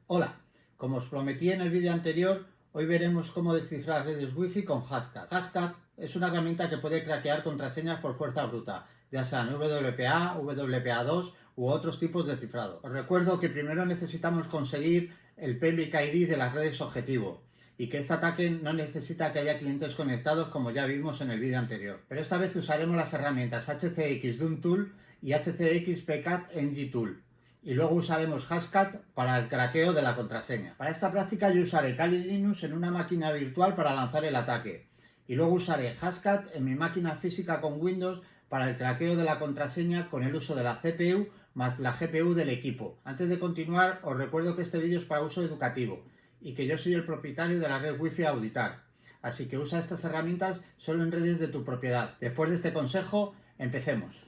Hola, como os prometí en el vídeo anterior, hoy veremos cómo descifrar redes Wi-Fi con Hashcat. Hashcat es una herramienta que puede craquear contraseñas por fuerza bruta, ya sean WPA, WPA2 u otros tipos de cifrado. Os recuerdo que primero necesitamos conseguir el Public ID de las redes objetivo y que este ataque no necesita que haya clientes conectados como ya vimos en el vídeo anterior. Pero esta vez usaremos las herramientas HCX Doom Tool y HCX PCAT NG Tool. Y luego usaremos Hashcat para el craqueo de la contraseña. Para esta práctica yo usaré Kali Linux en una máquina virtual para lanzar el ataque. Y luego usaré Hashcat en mi máquina física con Windows para el craqueo de la contraseña con el uso de la CPU más la GPU del equipo. Antes de continuar, os recuerdo que este vídeo es para uso educativo y que yo soy el propietario de la red Wi-Fi a auditar. Así que usa estas herramientas solo en redes de tu propiedad. Después de este consejo, empecemos.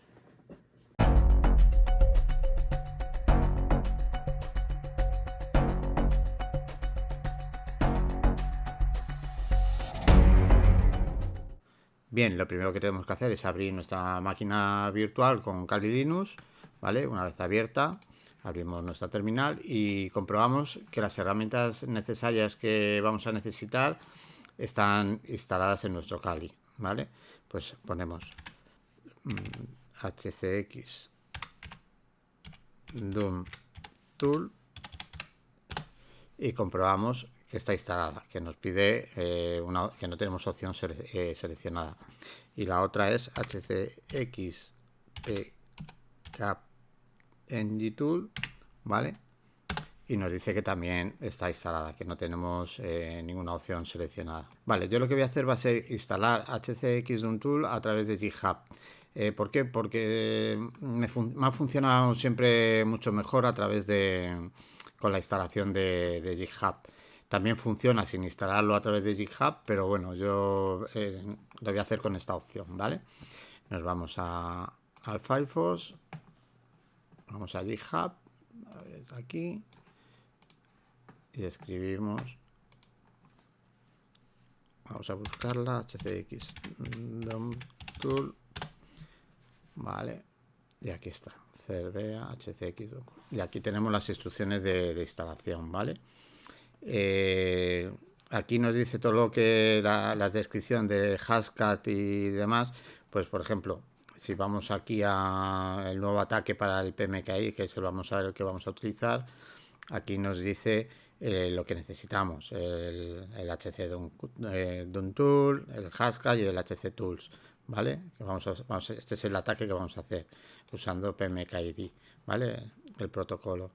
Bien, lo primero que tenemos que hacer es abrir nuestra máquina virtual con Kali Linux, ¿vale? Una vez abierta, abrimos nuestra terminal y comprobamos que las herramientas necesarias que vamos a necesitar están instaladas en nuestro Kali, ¿vale? Pues ponemos HCX Doom Tool y comprobamos que está instalada, que nos pide que no tenemos opción seleccionada. Y la otra es HCX PCAP NG Tool, ¿vale? Y nos dice que también está instalada, que no tenemos ninguna opción seleccionada. Vale, yo lo que voy a hacer va a ser instalar HCX Doom Tool a través de GitHub. ¿Por qué? Porque me ha funcionado siempre mucho mejor a través con la instalación de GitHub. También funciona sin instalarlo a través de GitHub, pero bueno, yo lo voy a hacer con esta opción, ¿vale? Nos vamos al Firefox, vamos a GitHub, a ver, aquí, y escribimos, vamos a buscarla, HCX Doom Tool, vale, y aquí está, Cervea HCX Doom. Y aquí tenemos las instrucciones de instalación, ¿vale? Aquí nos dice todo lo que la descripción de Hashcat y demás. Pues por ejemplo, si vamos aquí a el nuevo ataque para el PMKI, que es el que vamos a utilizar, aquí nos dice lo que necesitamos, el HC Doom Tool, el Hashcat y el HC Tools, ¿vale? Este es el ataque que vamos a hacer usando PMKID, ¿vale? El protocolo.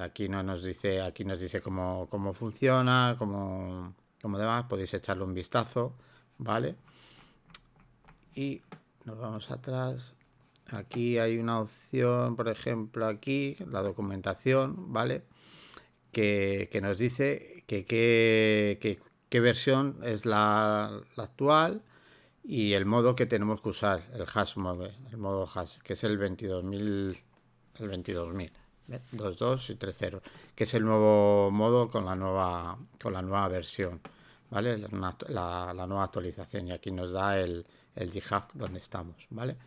Aquí nos dice cómo funciona, cómo demás, podéis echarle un vistazo, ¿vale? Y nos vamos atrás. Aquí hay una opción, por ejemplo, aquí, la documentación, ¿vale? Que nos dice qué versión es la actual y el modo que tenemos que usar, el hash mode, el modo hash, que es el 22.000, el 22.000. 2.2 y 3.0, que es el nuevo modo con la nueva versión, ¿vale? La nueva actualización, y aquí nos da el GitHub donde estamos, ¿vale?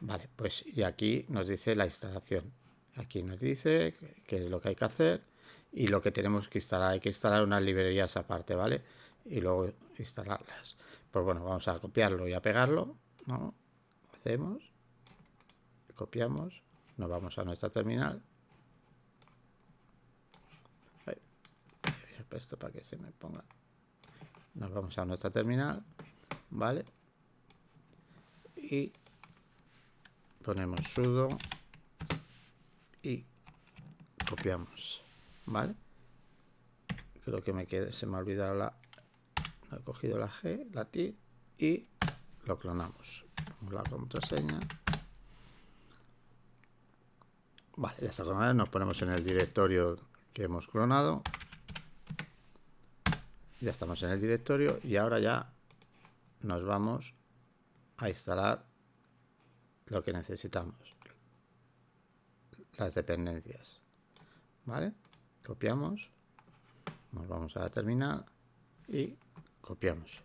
Vale, pues y aquí nos dice la instalación. Aquí nos dice qué es lo que hay que hacer y lo que tenemos que instalar. Hay que instalar unas librerías aparte, ¿vale? Y luego instalarlas. Pues bueno, vamos a copiarlo y a pegarlo, ¿no? Hacemos, copiamos, nos vamos a nuestra terminal. Esto para que se me ponga. Nos vamos a nuestra terminal, ¿vale? Y ponemos sudo y copiamos, ¿vale? Creo que se me ha olvidado no he cogido la G, la T, y lo clonamos. Ponemos la contraseña. Vale, ya está clonada. Nos ponemos en el directorio que hemos clonado. Ya estamos en el directorio y ahora ya nos vamos a instalar lo que necesitamos, las dependencias, ¿vale? Copiamos, nos vamos a la terminal y copiamos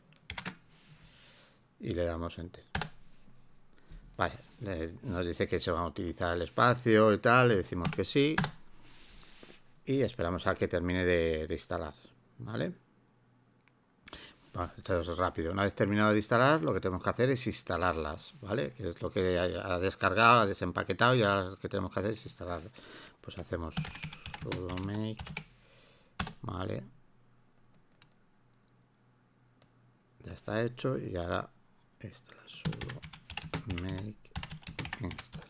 y le damos enter. Vale, nos dice que se va a utilizar el espacio y tal, le decimos que sí y esperamos a que termine de instalar, ¿vale? Bueno, esto es rápido. Una vez terminado de instalar, lo que tenemos que hacer es instalarlas, ¿vale? Que es lo que ha descargado, ha desempaquetado y ahora lo que tenemos que hacer es instalarlas. Pues hacemos sudo make, ¿vale? Ya está hecho y ahora instalar sudo make install.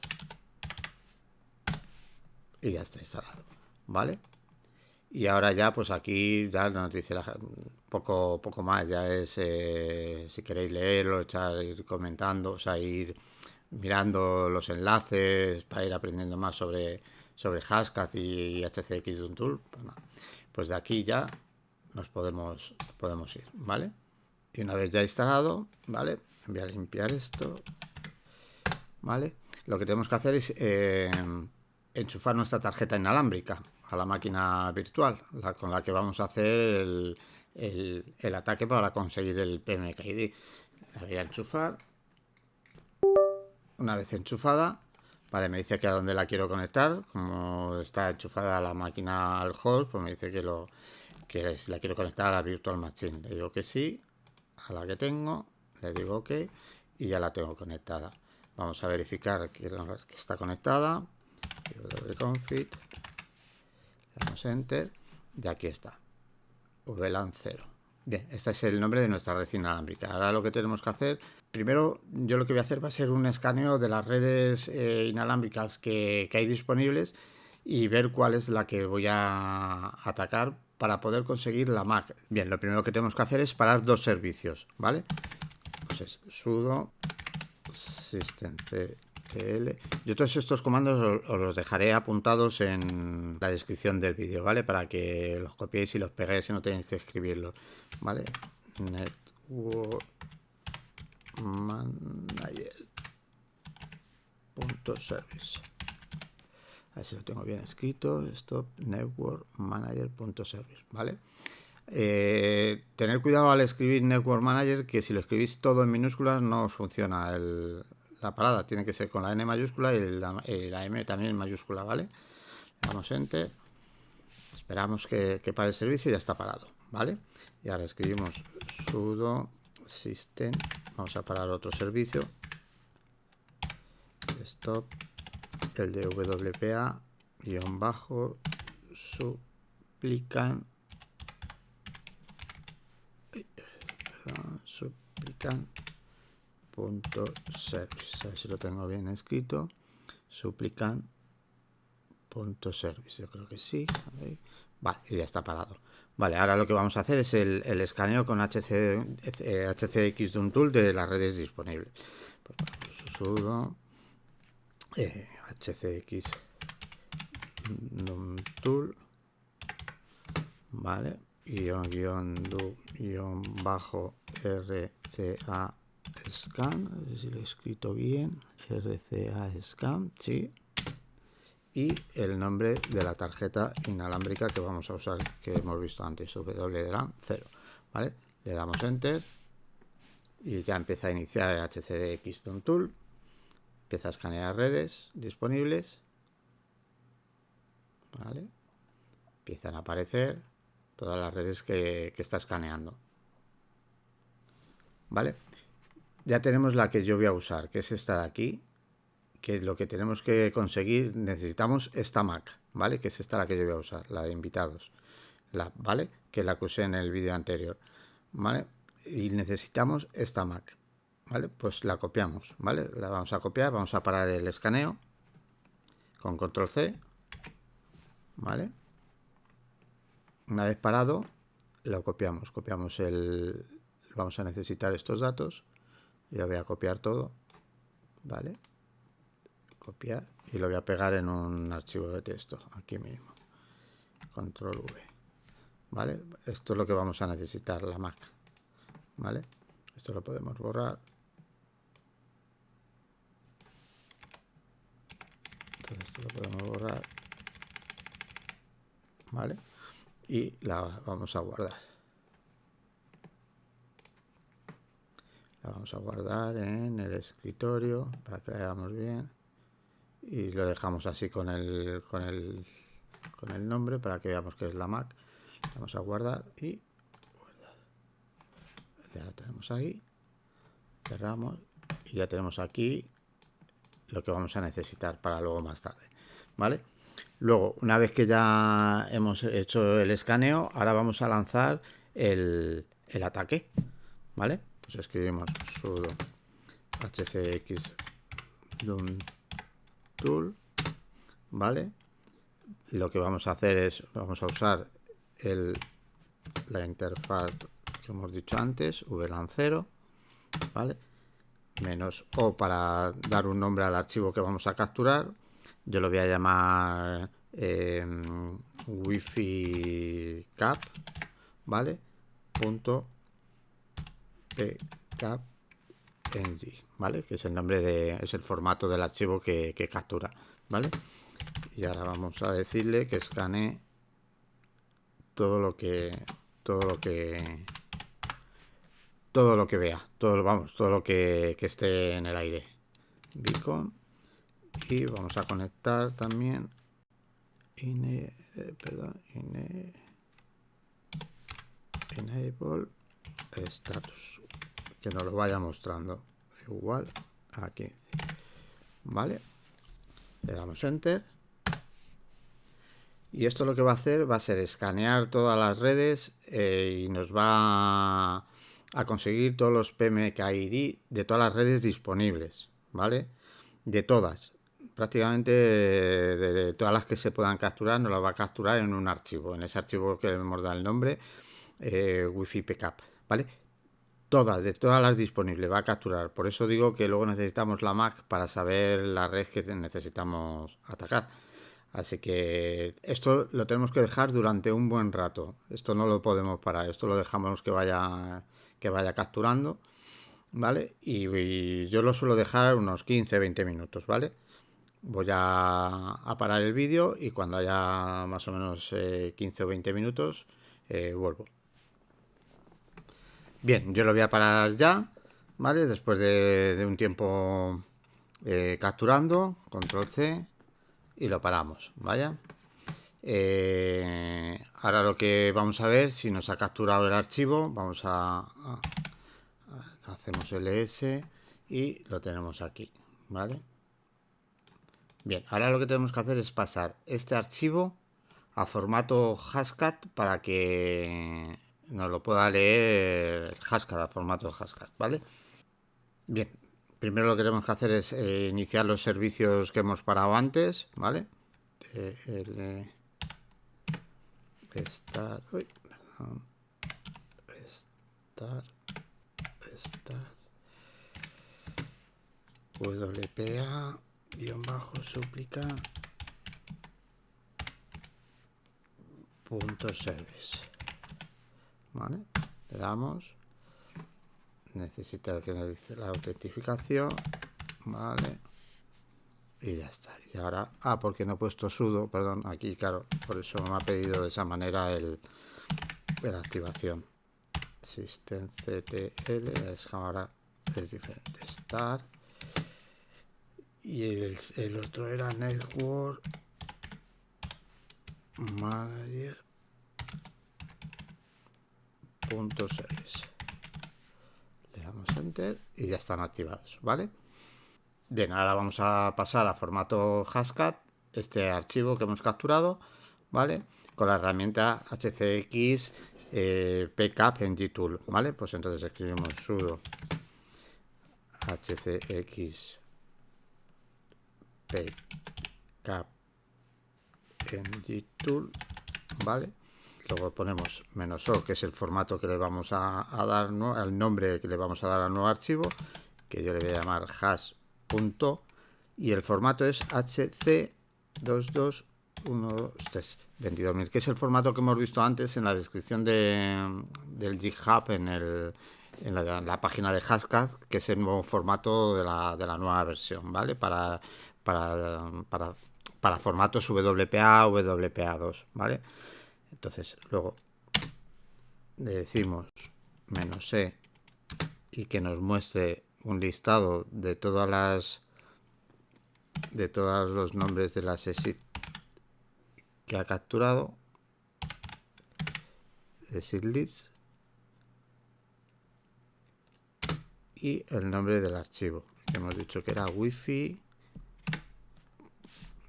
Y ya está instalado, ¿vale? Y ahora ya, pues aquí ya nos dice poco más, ya es si queréis leerlo, ir comentando, o sea, ir mirando los enlaces para ir aprendiendo más sobre Hashcat y HCX de un tool. Pues de aquí ya nos podemos ir, ¿vale? Y una vez ya instalado, ¿vale? Voy a limpiar esto, ¿vale? Lo que tenemos que hacer es enchufar nuestra tarjeta inalámbrica a la máquina virtual, con la que vamos a hacer el ataque para conseguir el PMKID. La voy a enchufar. Una vez enchufada, vale, me dice que a dónde la quiero conectar. Como está enchufada la máquina al host, pues me dice que si la quiero conectar a la virtual machine. Le digo que sí, a la que tengo, le digo ok y ya la tengo conectada. Vamos a verificar que está conectada. Doble config, damos enter y aquí está, VLAN 0. Bien, este es el nombre de nuestra red inalámbrica. Ahora lo que tenemos que hacer, primero yo lo que voy a hacer va a ser un escaneo de las redes inalámbricas que hay disponibles y ver cuál es la que voy a atacar para poder conseguir la MAC. Bien, lo primero que tenemos que hacer es parar dos servicios, ¿vale? Pues es sudo systemctl. Yo todos estos comandos os los dejaré apuntados en la descripción del vídeo, ¿vale? Para que los copiéis y los peguéis y no tenéis que escribirlos, ¿vale? Network manager.service. A ver si lo tengo bien escrito. Stop network manager.service, ¿vale? Tener cuidado al escribir network manager, que si lo escribís todo en minúsculas no os funciona la parada. Tiene que ser con la N mayúscula y la M también en mayúscula, ¿vale? Damos enter, esperamos que pare el servicio y ya está parado, ¿vale? Y ahora escribimos sudo system, vamos a parar otro servicio, stop, el de WPA _ suplican suplican.service, a ver si lo tengo bien escrito, suplican.service, yo creo que sí. Vale, y ya está parado. Vale, ahora lo que vamos a hacer es el escaneo con HCX de un tool de las redes disponibles. Pues, sudo HCX tool, vale, bajo RCA scan, a ver si lo he escrito bien, RCA scan, sí, y el nombre de la tarjeta inalámbrica que vamos a usar, que hemos visto antes, WLAN 0, ¿vale? Le damos enter y ya empieza a iniciar el HCX tool, empieza a escanear redes disponibles, ¿vale? Empiezan a aparecer todas las redes que está escaneando, ¿vale? Ya tenemos la que yo voy a usar, que es esta de aquí, que lo que tenemos que conseguir, necesitamos esta Mac, ¿vale? Que es esta la que yo voy a usar, la de invitados, ¿vale? Que es la que usé en el vídeo anterior, ¿vale? Y necesitamos esta Mac, ¿vale? Pues la copiamos, ¿vale? La vamos a copiar, vamos a parar el escaneo con control C, ¿vale? Una vez parado, lo copiamos, vamos a necesitar estos datos, yo voy a copiar todo, ¿vale? Copiar y lo voy a pegar en un archivo de texto aquí mismo, control V, ¿vale? Esto es lo que vamos a necesitar, la Mac, ¿vale? Esto lo podemos borrar, todo esto lo podemos borrar, ¿vale? Y la vamos a guardar, la vamos a guardar en el escritorio para que la veamos bien y lo dejamos así con el con el nombre para que veamos que es la Mac. Vamos a guardar y guardar. Ya lo tenemos ahí. Cerramos y ya tenemos aquí lo que vamos a necesitar para luego más tarde, ¿vale? Luego, una vez que ya hemos hecho el escaneo, ahora vamos a lanzar el ataque, ¿vale? Pues escribimos sudo hcx tool, ¿vale? Lo que vamos a hacer es, vamos a usar la interfaz que hemos dicho antes, vlancero, ¿vale? Menos O para dar un nombre al archivo que vamos a capturar. Yo lo voy a llamar wifi cap, ¿vale? Punto pcapng, ¿vale? Que es el nombre es el formato del archivo que captura, ¿vale? Y ahora vamos a decirle que escanee todo lo que vea, todo lo que esté en el aire. Beacon. Y vamos a conectar también enable status, que nos lo vaya mostrando igual aquí, ¿vale? Le damos enter y esto lo que va a hacer va a ser escanear todas las redes y nos va a conseguir todos los PMKID de todas las redes disponibles, ¿vale? De todas, prácticamente de todas las que se puedan capturar, nos las va a capturar en un archivo, en ese archivo que hemos dado el nombre, Wi-Fi Pcap, ¿vale? De todas las disponibles va a capturar. Por eso digo que luego necesitamos la Mac para saber la red que necesitamos atacar. Así que esto lo tenemos que dejar durante un buen rato. Esto no lo podemos parar. Esto lo dejamos que vaya capturando, ¿vale? Y yo lo suelo dejar unos 15-20 minutos, ¿vale? Voy a parar el vídeo y cuando haya más o menos 15 o 20 minutos vuelvo. Bien, yo lo voy a parar ya, ¿vale? Después de un tiempo capturando, control C y lo paramos, ¿vaya? Ahora lo que vamos a ver, si nos ha capturado el archivo, hacemos ls y lo tenemos aquí, ¿vale? Bien, ahora lo que tenemos que hacer es pasar este archivo a formato Hashcat para que nos lo pueda leer el Hashcat, a formato Hashcat, ¿vale? Bien, primero lo que tenemos que hacer es iniciar los servicios que hemos parado antes, ¿vale? Start, WPA súplica .service, ¿vale? Le damos, necesita que dice la autentificación, ¿vale? Y ya está. Y ahora, porque no he puesto sudo, perdón, aquí claro, por eso me ha pedido de esa manera la activación. systemctl, es que ahora es diferente. Start. Y el otro era network manager .service. Le damos enter y ya están activados, ¿vale? Bien, ahora vamos a pasar a formato Hashcat este archivo que hemos capturado, ¿vale? Con la herramienta hcx pcapng tool, ¿vale? Pues entonces escribimos sudo hcx pcapng tool, ¿vale? Luego ponemos -o, que es el formato que le vamos a dar, ¿no? El nombre que le vamos a dar al nuevo archivo, que yo le voy a llamar hash. Y el formato es HC22123 que es el formato que hemos visto antes en la descripción del GitHub en la página de Hashcat, que es el nuevo formato de la nueva versión, ¿vale? Para formatos WPA, WPA2, ¿vale? Entonces luego le decimos -e y que nos muestre un listado de todos los nombres de las exit que ha capturado de seedlist y el nombre del archivo que hemos dicho que era wifi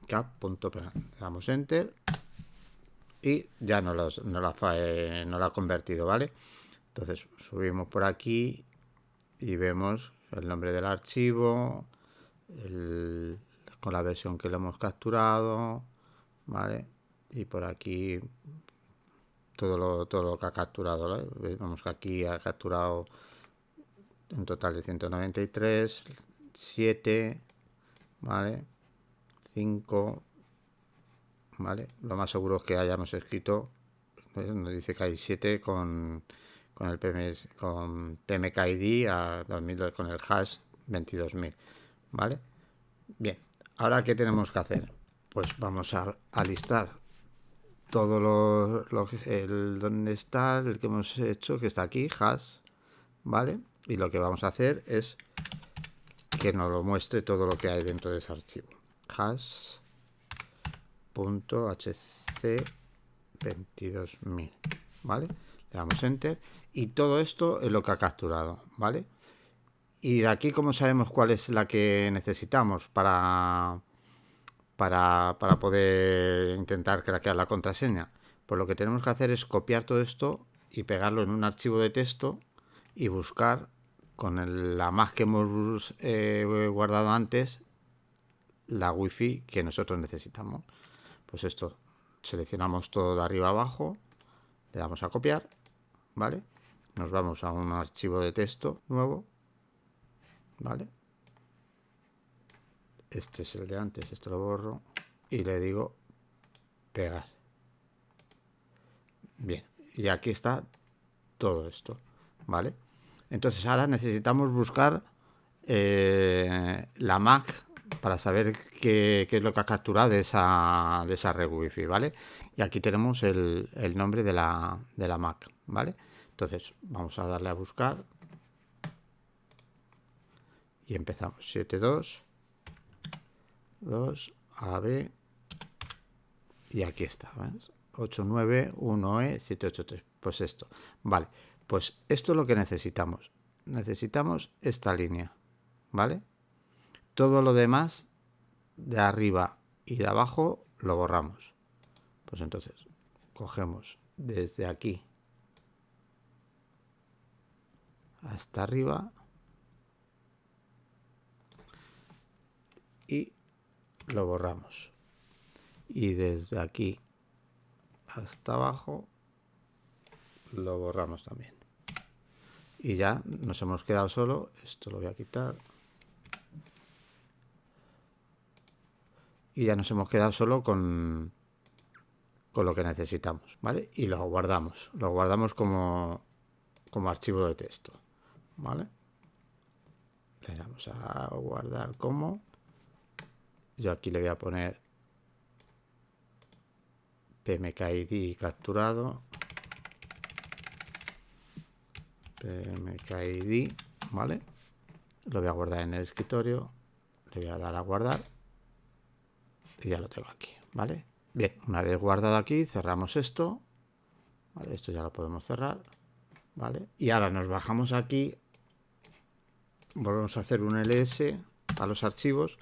cap.png. Damos enter y ya no lo ha convertido, ¿vale? Entonces subimos por aquí y vemos el nombre del archivo, con la versión que lo hemos capturado, ¿vale? Y por aquí todo lo que ha capturado, ¿vale? Vemos que aquí ha capturado un total de 193, 7, ¿vale? 5, ¿vale? Lo más seguro es que hayamos escrito, nos dice que hay 7 con el con PMKID a 2000, con el hash 22.000, ¿vale? Bien, ahora ¿qué tenemos que hacer? Pues vamos a listar todo donde está el que hemos hecho, que está aquí, hash, ¿vale? Y lo que vamos a hacer es que nos lo muestre todo lo que hay dentro de ese archivo. hash.hc22.000, ¿vale? Le damos enter y todo esto es lo que ha capturado, ¿vale? Y de aquí, ¿cómo sabemos cuál es la que necesitamos para poder intentar craquear la contraseña? Pues lo que tenemos que hacer es copiar todo esto y pegarlo en un archivo de texto y buscar con la MAC que hemos guardado antes la wifi que nosotros necesitamos. Pues esto, seleccionamos todo de arriba abajo, le damos a copiar, ¿vale? Nos vamos a un archivo de texto nuevo, ¿vale? Este es el de antes, esto lo borro y le digo pegar. Bien, y aquí está todo esto, ¿vale? Entonces ahora necesitamos buscar la MAC para saber qué es lo que ha capturado de esa red wifi, ¿vale? Y aquí tenemos el nombre de la MAC, ¿vale? Entonces vamos a darle a buscar y empezamos 72 AB y aquí está, ¿ves? 891E783, pues esto, vale, pues esto es lo que necesitamos esta línea, ¿vale? Todo lo demás de arriba y de abajo lo borramos. Pues entonces cogemos desde aquí hasta arriba y lo borramos, y desde aquí hasta abajo lo borramos también, y ya nos hemos quedado solo, esto lo voy a quitar, y ya nos hemos quedado solo con lo que necesitamos, ¿vale? Y lo guardamos como archivo de texto, ¿vale? Le damos a guardar como, yo aquí le voy a poner PMKID capturado, PMKID, ¿vale? Lo voy a guardar en el escritorio, le voy a dar a guardar y ya lo tengo aquí, ¿vale? Bien, una vez guardado aquí, cerramos esto, ¿vale? Esto ya lo podemos cerrar, ¿vale? Y ahora nos bajamos aquí, volvemos a hacer un ls a los archivos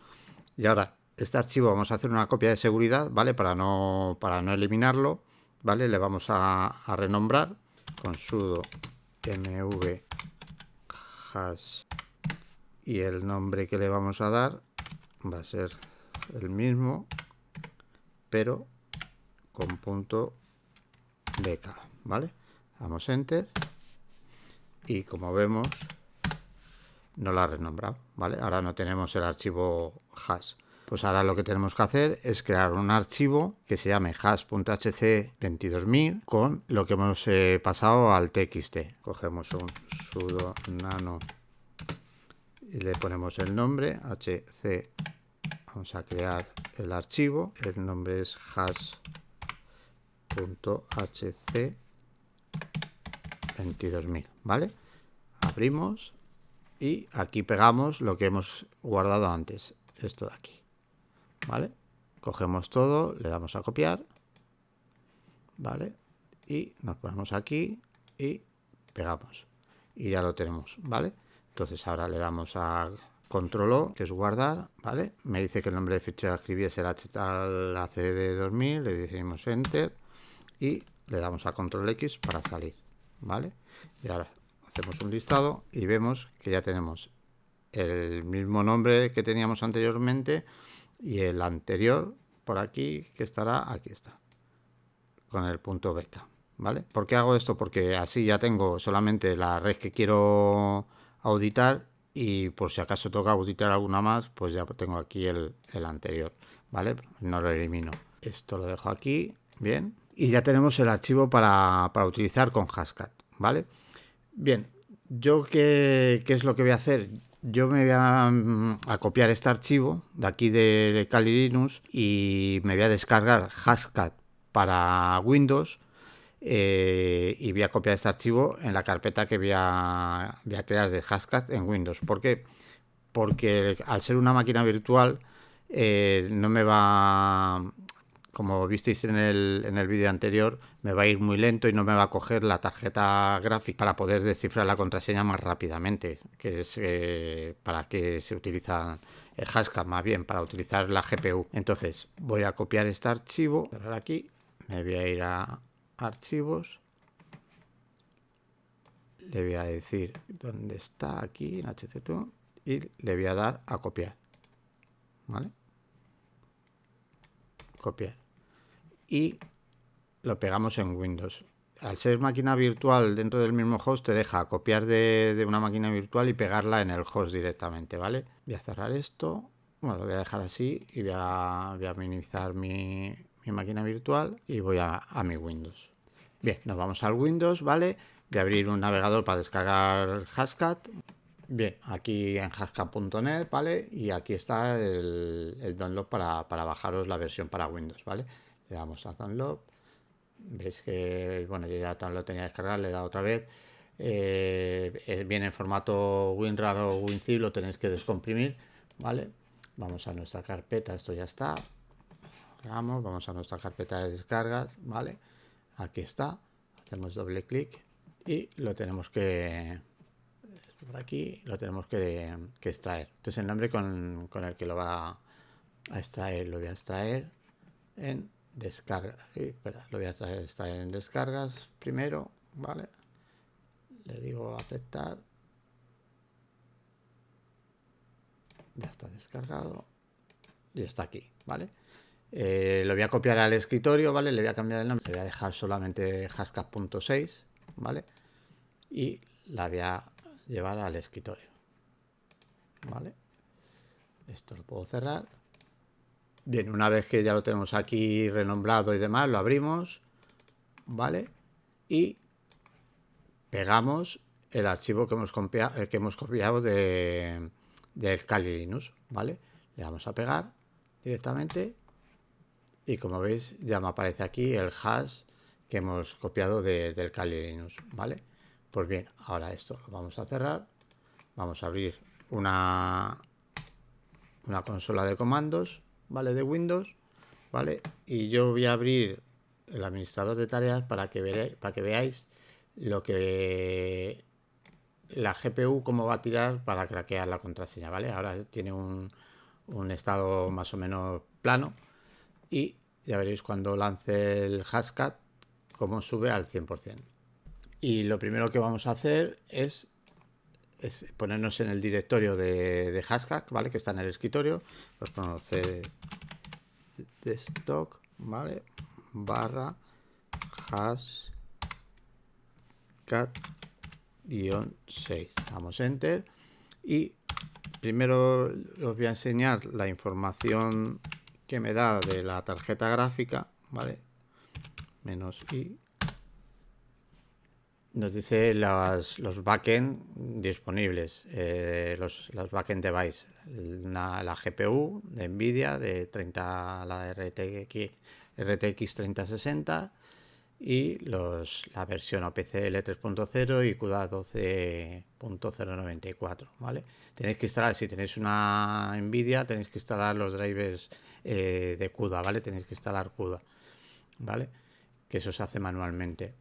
y ahora este archivo vamos a hacer una copia de seguridad, ¿vale? Para no eliminarlo, ¿vale? Le vamos a renombrar con sudo mv hash y el nombre que le vamos a dar va a ser el mismo, pero con punto .bk, ¿vale? Damos enter y como vemos no lo ha renombrado, ¿vale? Ahora no tenemos el archivo hash. Pues ahora lo que tenemos que hacer es crear un archivo que se llame hash.hc22000 con lo que hemos pasado al txt. Cogemos un sudo nano y le ponemos el nombre hc. Vamos a crear el archivo. El nombre es hash.hc22000, ¿vale? Abrimos y aquí pegamos lo que hemos guardado antes, esto de aquí, ¿vale? Cogemos todo, le damos a copiar ¿vale? Y nos ponemos aquí y pegamos. Y ya lo tenemos, ¿vale? Entonces ahora le damos a Control O, que es guardar, ¿vale? Me dice que el nombre de fichero a escribir es el HTAL CD2000, le decimos Enter y le damos a Control X para salir, ¿vale? Y ahora hacemos un listado y vemos que ya tenemos el mismo nombre que teníamos anteriormente y el anterior por aquí, que estará, aquí está, con el punto beca, ¿vale? ¿Por qué hago esto? Porque así ya tengo solamente la red que quiero auditar y por si acaso toca auditar alguna más, pues ya tengo aquí el anterior, ¿vale? No lo elimino. Esto lo dejo aquí, bien. Y ya tenemos el archivo para utilizar con Hashcat, ¿vale? Bien, yo qué es lo que voy a hacer. Yo me voy a copiar este archivo de aquí de Kali Linux y me voy a descargar Hashcat para Windows y voy a copiar este archivo en la carpeta que voy a crear de Hashcat en Windows. ¿Por qué? Porque al ser una máquina virtual no me va, como visteis en el vídeo anterior, me va a ir muy lento y no me va a coger la tarjeta gráfica para poder descifrar la contraseña más rápidamente, que es para que se utiliza el Hashcat, más bien para utilizar la GPU. Entonces voy a copiar este archivo, cerrar aquí, me voy a ir a archivos, le voy a decir dónde está, aquí en HC2, y le voy a dar a copiar, ¿vale? Copiar. Y lo pegamos en Windows. Al ser máquina virtual dentro del mismo host, te deja copiar de una máquina virtual y pegarla en el host directamente, ¿vale? Voy a cerrar esto. Bueno, lo voy a dejar así y voy a minimizar mi máquina virtual y voy a mi Windows. Bien, nos vamos al Windows, ¿vale? Voy a abrir un navegador para descargar Hashcat. Bien, aquí en hashcat.net, ¿vale? Y aquí está el download para bajaros la versión para Windows, ¿vale? Le damos a download. Veis que, bueno, yo ya lo tenía descargado, le he dado otra vez. Viene en formato WinRAR o WinZip, lo tenéis que descomprimir, ¿vale? Vamos a nuestra carpeta, esto ya está. Vamos a nuestra carpeta de descargas, ¿vale? Aquí está. Hacemos doble clic y lo tenemos que... por aquí lo tenemos que extraer. Entonces el nombre con el que lo va a extraer, lo voy a extraer en descarga. Espera, lo voy a extraer en descargas primero, ¿vale? Le digo aceptar. Ya está descargado. Y está aquí, ¿vale? Lo voy a copiar al escritorio, ¿vale? Le voy a cambiar el nombre. Le voy a dejar solamente Hashcat.6, ¿vale? Y la voy a llevar al escritorio, ¿vale? Esto lo puedo cerrar. Bien, una vez que ya lo tenemos aquí renombrado y demás, lo abrimos, ¿vale? Y pegamos el archivo que hemos copiado del Kali Linux, ¿vale? Le damos a pegar directamente y como veis ya me aparece aquí el hash que hemos copiado del Kali Linux, ¿vale? Pues bien, ahora esto lo vamos a cerrar, vamos a abrir una consola de comandos, ¿vale? De Windows, ¿vale? Y yo voy a abrir el administrador de tareas para que veáis lo que la GPU cómo va a tirar para craquear la contraseña, ¿vale? Ahora tiene un estado más o menos plano y ya veréis cuando lance el Hashcat cómo sube al 100%. Y lo primero que vamos a hacer es ponernos en el directorio de Hashcat, ¿vale? Que está en el escritorio. Pues ponemos cd stock, ¿vale? Barra Hashcat-6. Damos enter y primero os voy a enseñar la información que me da de la tarjeta gráfica, ¿vale? -i. Nos dice los backend disponibles, los backend device, la GPU de Nvidia de 30, la RTX 3060 y la versión OPCL 3.0 y CUDA 12.094, ¿vale? Tenéis que instalar, si tenéis una Nvidia, tenéis que instalar los drivers de CUDA, ¿vale? Tenéis que instalar CUDA, ¿vale? que eso se hace manualmente.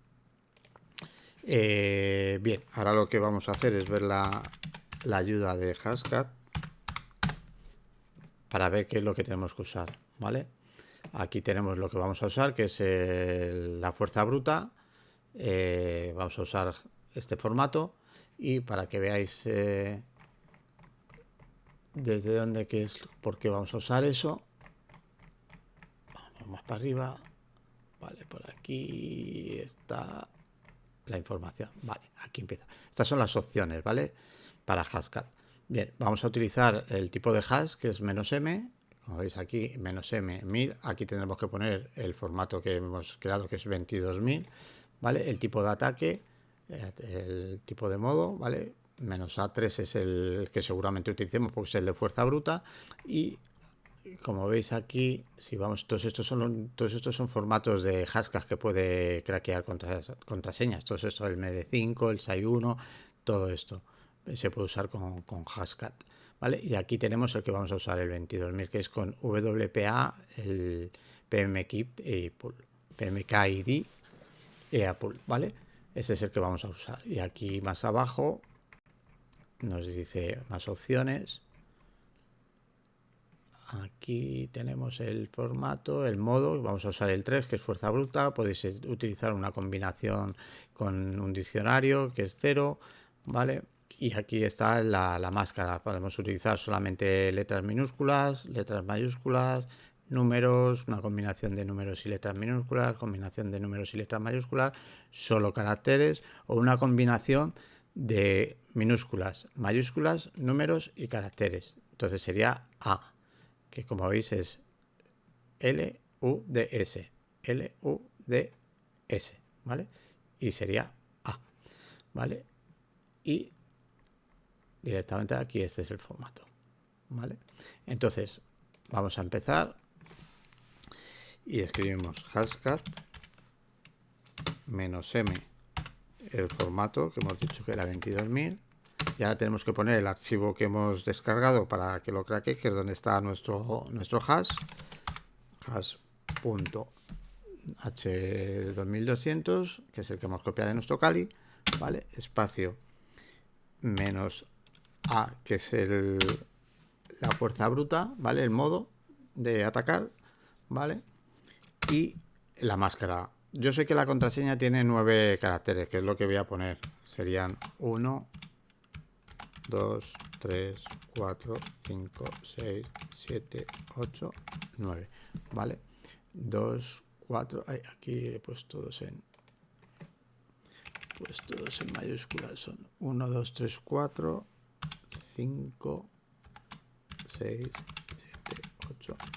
Bien, ahora lo que vamos a hacer es ver la ayuda de Hashcat para ver qué es lo que tenemos que usar, ¿vale? Aquí tenemos lo que vamos a usar, que es la fuerza bruta. Vamos a usar este formato, y para que veáis desde dónde, que es, por qué vamos a usar eso, vamos más para arriba, vale, por aquí está la información, vale, aquí empieza. Estas son las opciones, ¿vale? Para Hashcat. Bien, vamos a utilizar el tipo de hash, que es -m, como veis aquí, -m 1000. Aquí tendremos que poner el formato que hemos creado, que es 22.000, ¿vale? El tipo de ataque, el tipo de modo, ¿vale? -A3 es el que seguramente utilicemos porque es el de fuerza bruta. Y como veis aquí, si vamos, todos estos son formatos de Hashcat que puede craquear contraseñas. Todo esto, el MD5, el SAI1, todo esto se puede usar con Hashcat, ¿vale? Y aquí tenemos el que vamos a usar, el 22.000, que es con WPA, el PMKID EAPUL, ¿vale? Ese es el que vamos a usar. Y aquí más abajo nos dice más opciones. Aquí tenemos el formato, el modo, vamos a usar el 3, que es fuerza bruta. Podéis utilizar una combinación con un diccionario, que es 0, ¿vale? Y aquí está la máscara. Podemos utilizar solamente letras minúsculas, letras mayúsculas, números, una combinación de números y letras minúsculas, combinación de números y letras mayúsculas, solo caracteres, o una combinación de minúsculas, mayúsculas, números y caracteres. Entonces sería A, que como veis es LUDS, LUDS, ¿vale? Y sería A, ¿vale? Y directamente aquí este es el formato, ¿vale? Entonces vamos a empezar y escribimos Hashcat -m, el formato que hemos dicho que era 22.000. Y ahora tenemos que poner el archivo que hemos descargado para que lo craque, que es donde está nuestro hash, hash.h2200, que es el que hemos copiado de nuestro Kali, ¿vale? Espacio -a, que es la fuerza bruta, ¿vale? El modo de atacar, ¿vale? Y la máscara. Yo sé que la contraseña tiene 9 caracteres, que es lo que voy a poner. Serían 1, 2, 3, 4, 5, 6, 7, 8, 9, ¿vale? 2, 4, aquí he puesto todos en mayúsculas, son 1, 2, 3, 4, 5, 6, 7, 8, 9.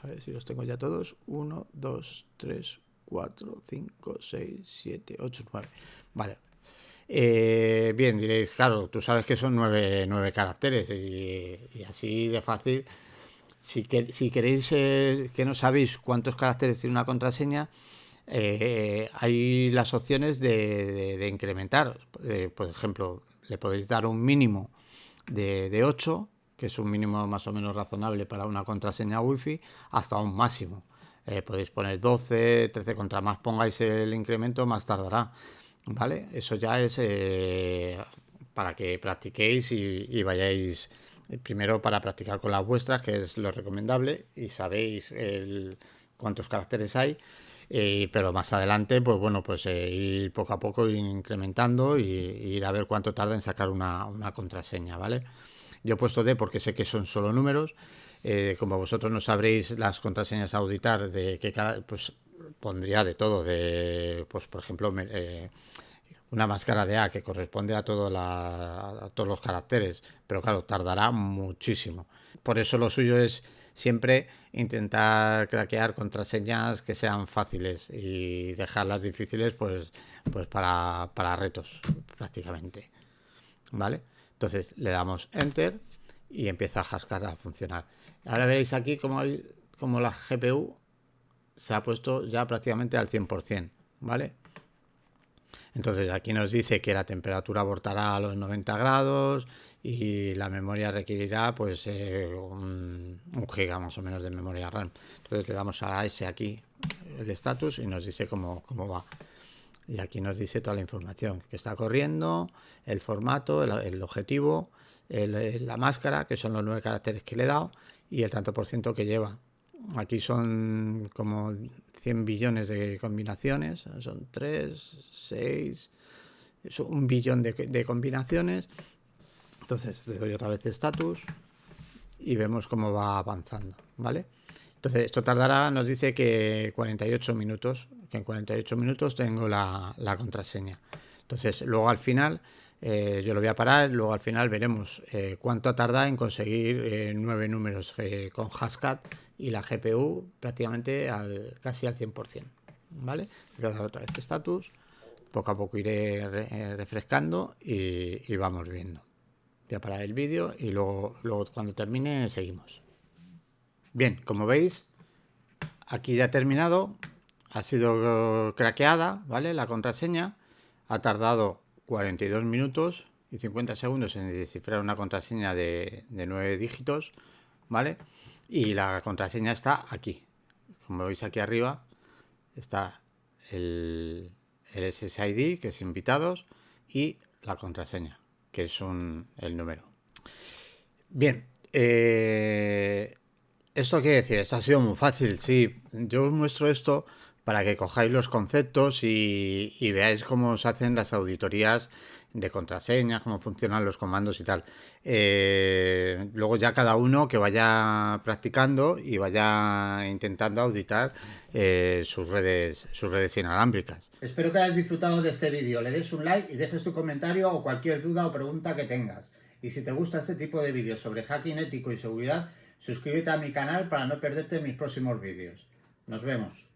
A ver si los tengo ya todos. 1, 2, 3, 4, 5, 6, 7, 8, 9. Vale. Bien, diréis, claro, tú sabes que son 9 caracteres y así de fácil. Si queréis que no sabéis cuántos caracteres tiene una contraseña, hay las opciones de incrementar. Por ejemplo, le podéis dar un mínimo de 8, que es un mínimo más o menos razonable para una contraseña wifi, hasta un máximo. Podéis poner 12, 13, contra más pongáis el incremento, más tardará, ¿vale? Eso ya es para que practiquéis y vayáis primero para practicar con las vuestras, que es lo recomendable, y sabéis cuántos caracteres hay. Pero más adelante, pues bueno, pues ir poco a poco incrementando y ir a ver cuánto tarda en sacar una contraseña, ¿vale? Yo he puesto D porque sé que son solo números. Como vosotros no sabréis las contraseñas a auditar de qué pues pondría de todo, pues por ejemplo, una máscara de A que corresponde a todos los caracteres, pero claro, tardará muchísimo. Por eso lo suyo es siempre intentar craquear contraseñas que sean fáciles y dejarlas difíciles pues para retos prácticamente, ¿vale? Entonces le damos Enter y empieza Hashcat a funcionar. Ahora veréis aquí como la GPU se ha puesto ya prácticamente al 100%, ¿vale? Entonces aquí nos dice que la temperatura abortará a los 90 grados y la memoria requerirá pues un giga más o menos de memoria RAM. Entonces le damos a ese aquí, el status, y nos dice cómo va. Y aquí nos dice toda la información que está corriendo, el formato, el objetivo, la máscara, que son los 9 caracteres que le he dado, y el tanto por ciento que lleva. Aquí son como 100 billones de combinaciones, son 3, 6, son 1 billón de combinaciones. Entonces le doy otra vez status y vemos cómo va avanzando, ¿vale? Entonces esto tardará, nos dice que 48 minutos, que en 48 minutos tengo la contraseña. Entonces luego al final yo lo voy a parar, luego al final veremos cuánto ha tardado en conseguir 9 números con Hashcat y la GPU prácticamente casi al 100%, ¿vale? Le voy a dar otra vez status, poco a poco iré refrescando y vamos viendo. Voy a parar el vídeo y luego cuando termine seguimos. Bien, como veis, aquí ya ha terminado, ha sido craqueada, ¿vale? La contraseña ha tardado 42 minutos y 50 segundos en descifrar una contraseña de 9 dígitos, ¿vale? Y la contraseña está aquí. Como veis aquí arriba está el SSID, que es invitados, y la contraseña, que es el número. Bien, ¿esto quiere decir? Esto ha sido muy fácil, sí. Yo os muestro esto para que cojáis los conceptos y veáis cómo se hacen las auditorías de contraseñas, cómo funcionan los comandos y tal. Luego ya cada uno que vaya practicando y vaya intentando auditar sus redes inalámbricas. Espero que hayas disfrutado de este vídeo. Le des un like y dejes tu comentario o cualquier duda o pregunta que tengas. Y si te gusta este tipo de vídeos sobre hacking ético y seguridad, suscríbete a mi canal para no perderte mis próximos vídeos. Nos vemos.